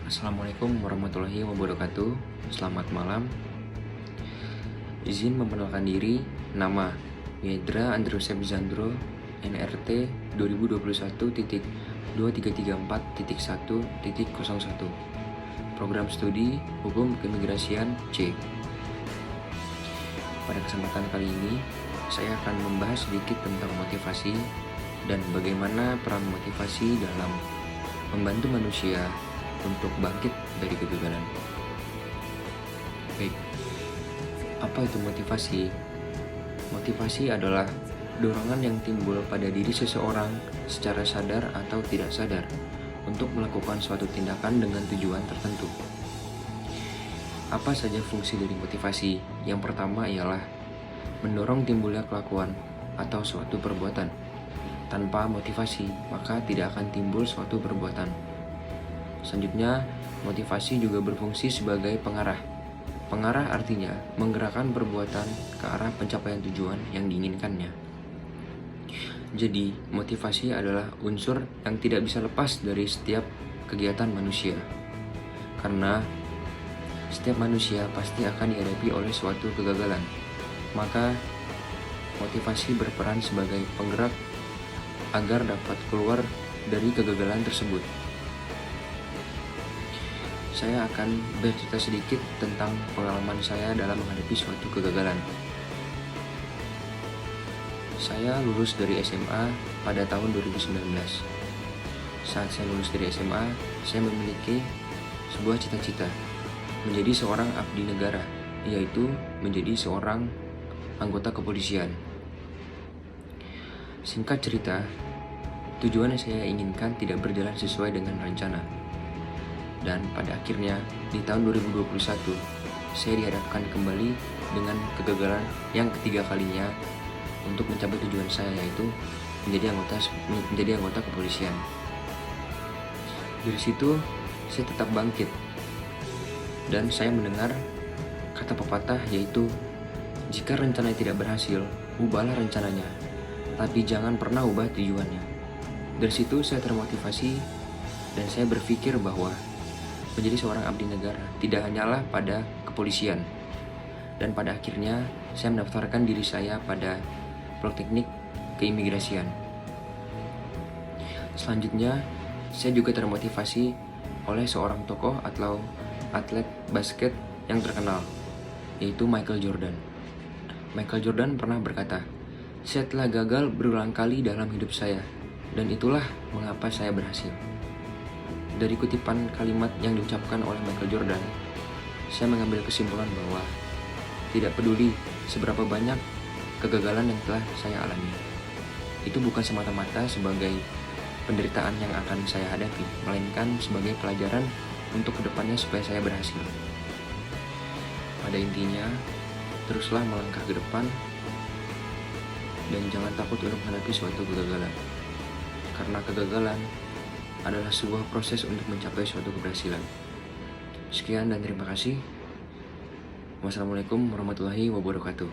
Assalamualaikum warahmatullahi wabarakatuh. Selamat malam. Izin memperkenalkan diri. Nama Yedra Androsep Zandro, NRT 2021.2334.1.01. Program Studi Hukum Keimigrasian C. Pada kesempatan kali ini, saya akan membahas sedikit tentang motivasi dan bagaimana peran motivasi dalam membantu manusia untuk bangkit dari kegagalan. Baik, apa itu motivasi? Motivasi adalah dorongan yang timbul pada diri seseorang secara sadar atau tidak sadar untuk melakukan suatu tindakan dengan tujuan tertentu. Apa saja fungsi dari motivasi? Yang pertama ialah mendorong timbulnya kelakuan atau suatu perbuatan. Tanpa motivasi, maka tidak akan timbul suatu perbuatan. Selanjutnya, motivasi juga berfungsi sebagai pengarah. Pengarah artinya menggerakkan perbuatan ke arah pencapaian tujuan yang diinginkannya. Jadi, motivasi adalah unsur yang tidak bisa lepas dari setiap kegiatan manusia. Karena setiap manusia pasti akan dihadapi oleh suatu kegagalan. Maka, motivasi berperan sebagai penggerak agar dapat keluar dari kegagalan tersebut. Saya akan bercerita sedikit tentang pengalaman saya dalam menghadapi suatu kegagalan. Saya lulus dari SMA pada tahun 2019. Saat saya lulus dari SMA, saya memiliki sebuah cita-cita, menjadi seorang abdi negara, yaitu menjadi seorang anggota kepolisian. Singkat cerita, tujuan yang saya inginkan tidak berjalan sesuai dengan rencana. Dan pada akhirnya di tahun 2021 saya dihadapkan kembali dengan kegagalan yang ketiga kalinya untuk mencapai tujuan saya, yaitu menjadi anggota kepolisian. Dari situ saya tetap bangkit dan saya mendengar kata pepatah, yaitu jika rencana tidak berhasil, ubahlah rencananya, tapi jangan pernah ubah tujuannya. Dari situ saya termotivasi dan saya berpikir bahwa menjadi seorang abdi negara tidak hanyalah pada kepolisian. Dan pada akhirnya saya mendaftarkan diri saya pada Politeknik Keimigrasian. Selanjutnya saya juga termotivasi oleh seorang tokoh atau atlet basket yang terkenal, yaitu Michael Jordan. Michael Jordan pernah berkata, "Saya telah gagal berulang kali dalam hidup saya, dan itulah mengapa saya berhasil." Dari kutipan kalimat yang diucapkan oleh Michael Jordan, saya mengambil kesimpulan bahwa tidak peduli seberapa banyak kegagalan yang telah saya alami, itu bukan semata-mata sebagai penderitaan yang akan saya hadapi, melainkan sebagai pelajaran untuk kedepannya supaya saya berhasil. Pada intinya, teruslah melangkah ke depan dan jangan takut untuk menghadapi suatu kegagalan, karena kegagalan adalah sebuah proses untuk mencapai suatu keberhasilan. Sekian dan terima kasih. Wassalamualaikum warahmatullahi wabarakatuh.